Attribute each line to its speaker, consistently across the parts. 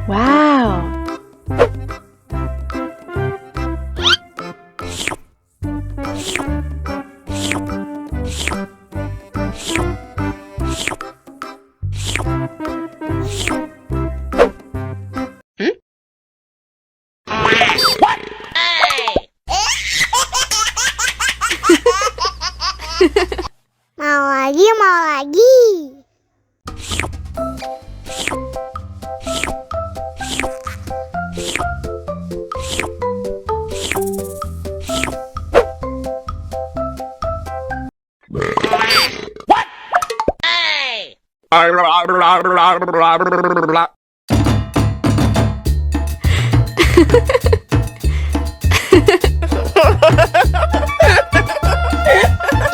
Speaker 1: Wow!
Speaker 2: Mau lagi, mau lagi.
Speaker 3: What? Hey!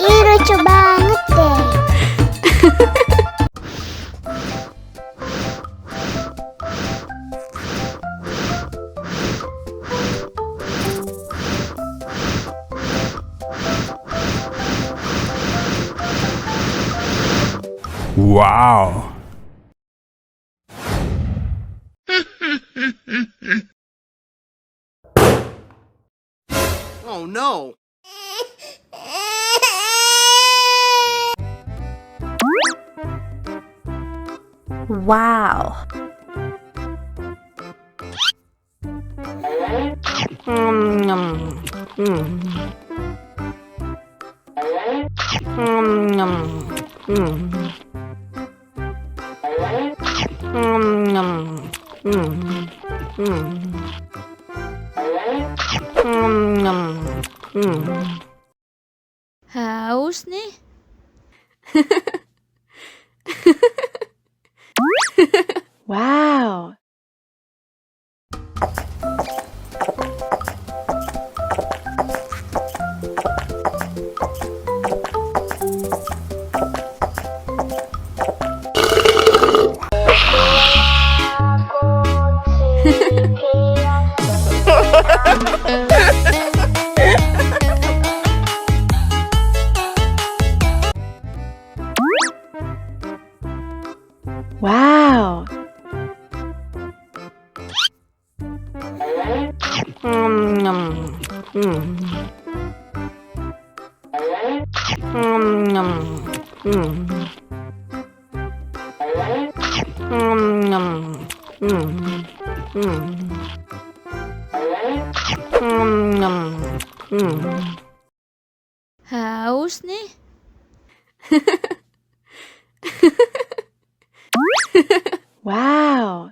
Speaker 2: Ih, lucu banget deh.
Speaker 4: Wow!
Speaker 3: Oh no!
Speaker 1: Wow!
Speaker 5: Haus nih.
Speaker 1: Wow! Wow!
Speaker 5: Haus nih.
Speaker 1: Wow!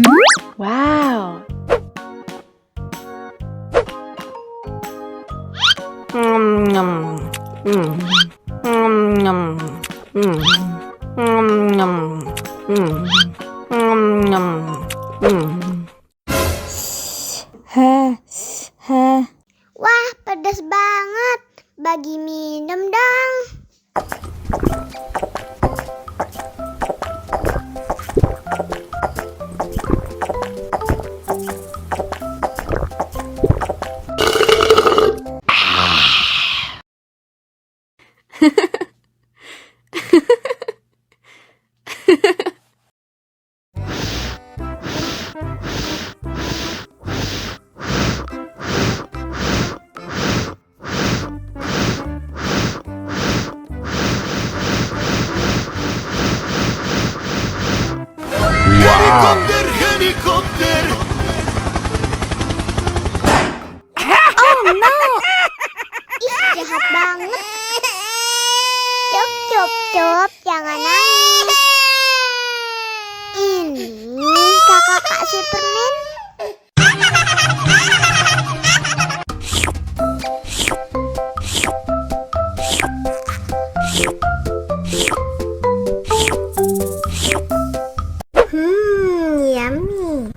Speaker 1: Wow!
Speaker 2: Wah, pedas banget. Bagi minum dong.
Speaker 3: Helikopter, helikopter!
Speaker 2: Oh no. Ih, jahat banget. Cup, cup, cup. Jangan nangis. Ini kakak Kak Superman. Yummy.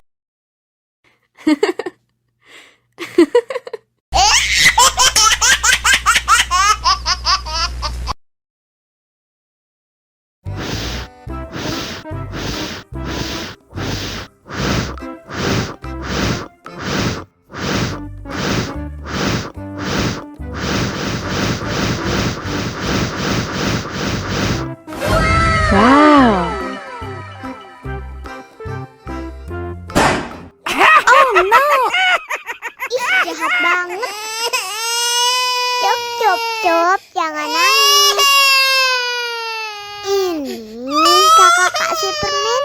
Speaker 2: Ih, jahat banget. Cop, jangan nangis. Ini kakak kasih permen.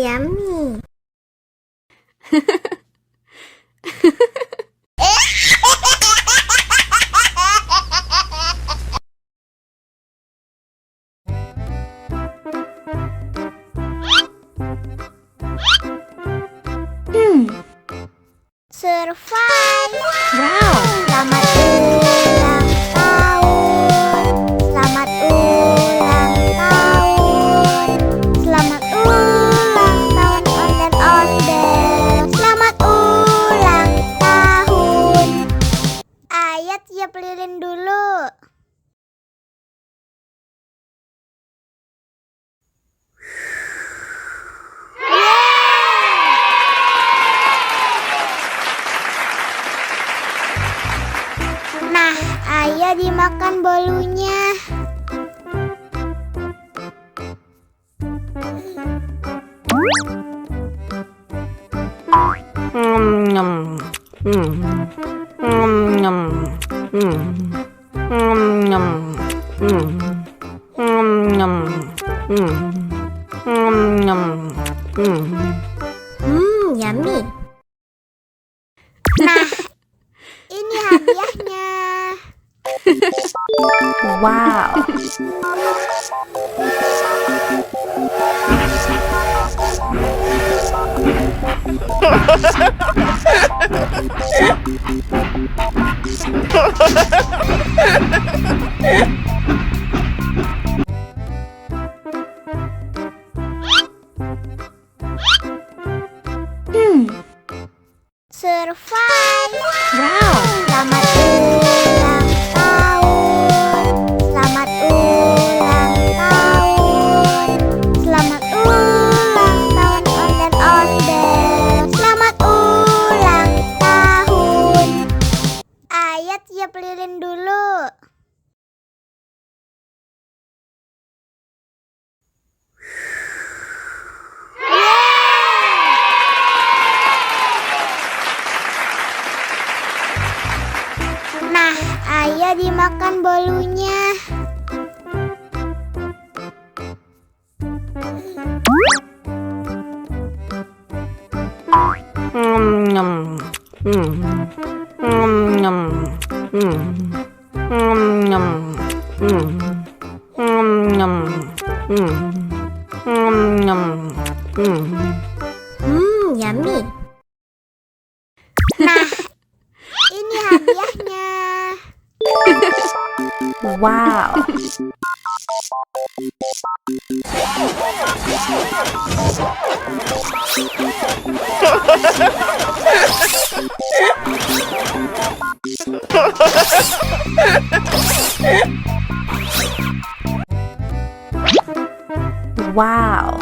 Speaker 2: Yummy. Survive.
Speaker 1: Wow.
Speaker 2: Selamat ulang tahun. Selamat ulang tahun. Selamat ulang tahun ondel-ondel. Selamat ulang tahun. Ayat tiup lilin dulu. Nah, ayah dimakan bolunya. Yummy. Nah, ini hadiahnya.
Speaker 1: Wow.
Speaker 2: Survive.
Speaker 1: Wow.
Speaker 2: Selamat ulang tahun. Selamat ulang tahun. Selamat ulang tahun ondel-ondel. Selamat ulang tahun. Ayat tiup lilin dulu. Nah, ayah dimakan bolunya. Yummy. Nah, ini hadiahnya.
Speaker 1: Wow. Wow.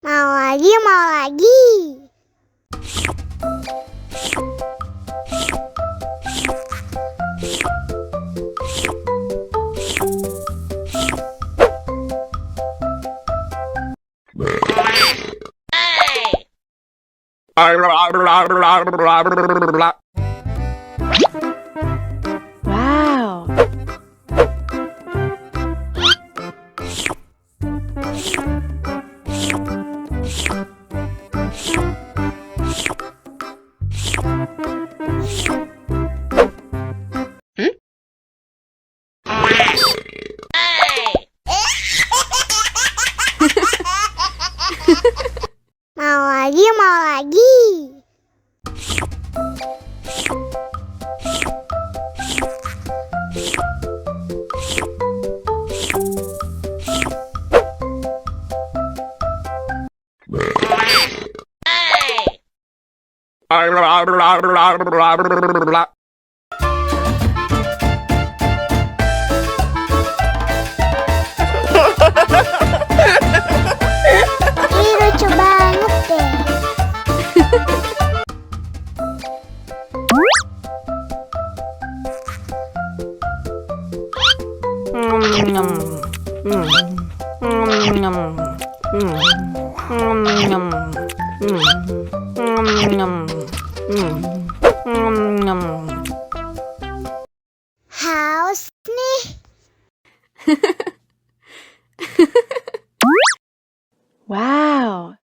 Speaker 2: Mau lagi.
Speaker 1: Wow.
Speaker 2: Mau lagi. Ih, lucu banget deh. Haus nih.
Speaker 1: Wow.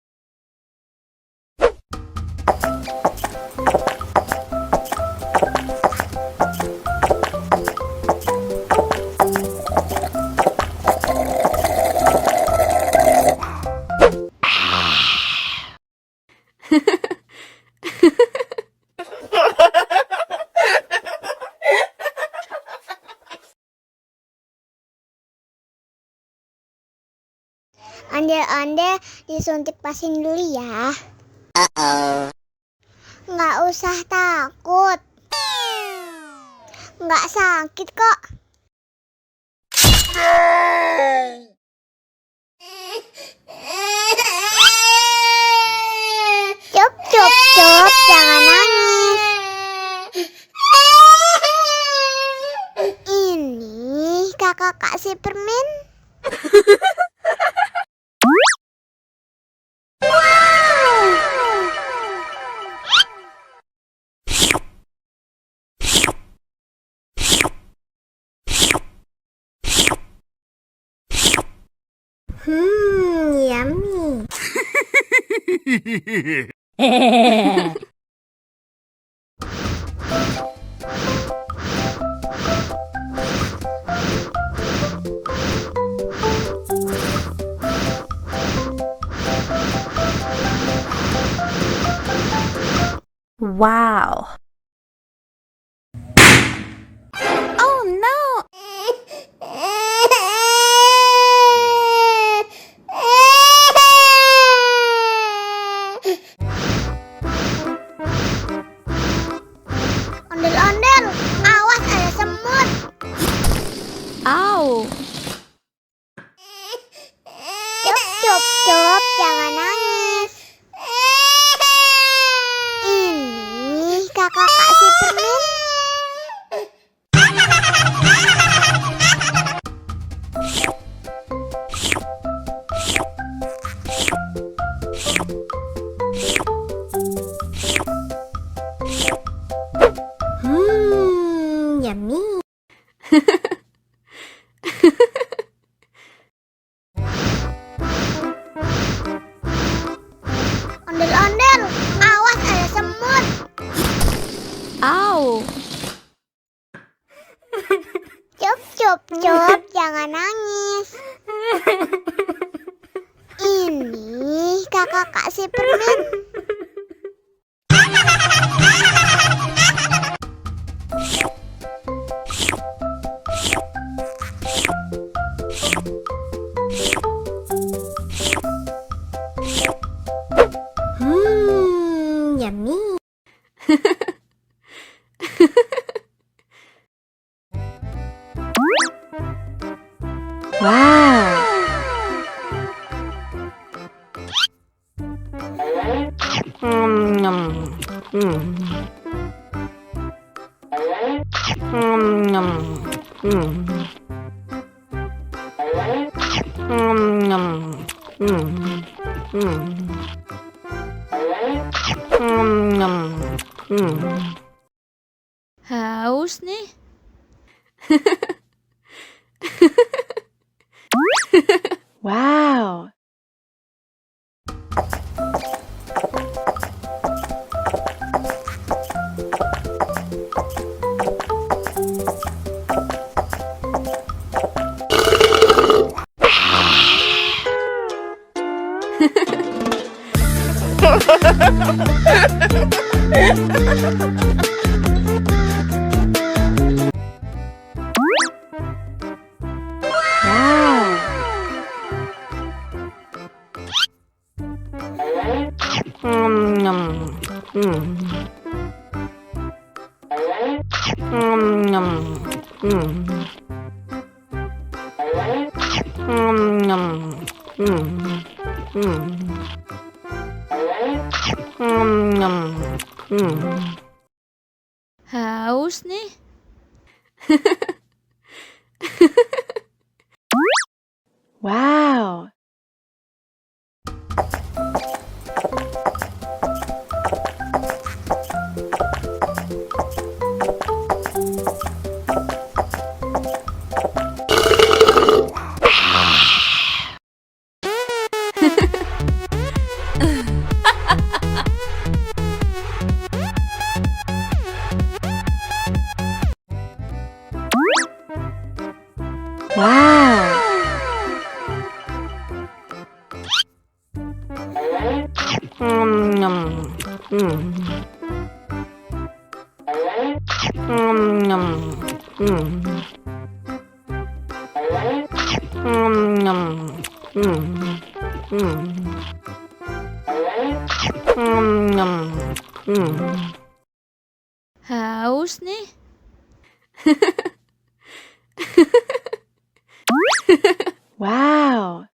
Speaker 2: Ondel-ondel disuntik vaksin dulu ya. Nggak usah takut. Nggak sakit kok. Cup, cup, cup, jangan nangis. Ini kakak kasih permen. Yummy.
Speaker 1: Wow. Oh no.
Speaker 2: Ondel-ondel, awas ada semut.
Speaker 1: Ow.
Speaker 2: Cup, cup, cup, jangan nangis. Ini kakak kasih permen. Yummy. Ondel-ondel, awas ada semut.
Speaker 1: Ow.
Speaker 2: Cup, cup, cup, jangan nangis. Ini kakak kasih permen. Yummy.
Speaker 1: Wow.
Speaker 5: Haus nih.
Speaker 1: Wow. Wow. Haus nih. Wow. Wow. Haus nih. Wow.